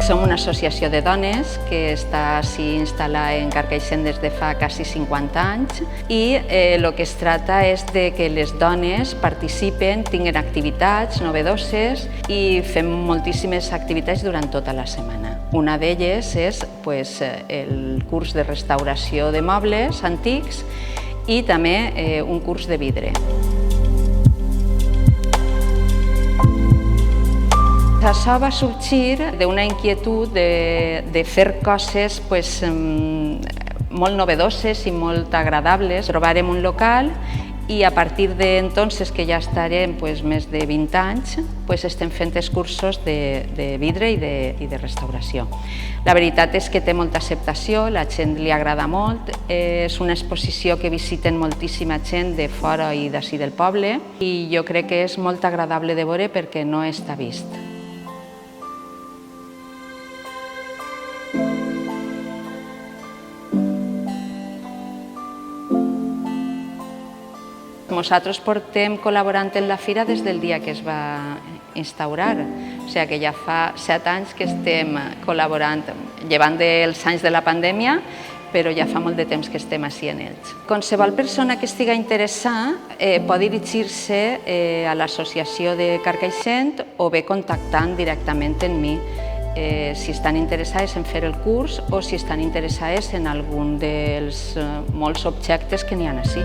Som una associació de dones que està instal·lada en Carcaixent des de fa quasi 50 anys i el que es tracta és de que les dones participen, tinguin activitats novedoses i fem moltíssimes activitats durant tota la setmana. Una d'elles és el curs de restauració de mobles antics i també un curs de vidre. Això va sorgir d'una inquietud de fer coses molt novedoses i molt agradables. Trobàrem un local i a partir d'entonces, que ja estarem més de 20 anys, estem fent els cursos de vidre i de restauració. La veritat és que té molta acceptació, la gent li agrada molt, és una exposició que visiten moltíssima gent de fora i d'ací del poble i jo crec que és molt agradable de veure perquè no està vist. Nosaltres portem col·laborant en la fira des del dia que es va instaurar, o sigui que ja fa 7 anys que estem col·laborant, llevant dels anys de la pandèmia, però ja fa molt de temps que estem ací en ells. Qualsevol persona que estigui interessada pot dirigir-se a l'associació de Carcaixent o bé contactant directament amb mi si estan interessades en fer el curs o si estan interessades en algun dels molts objectes que n'hi ha ací.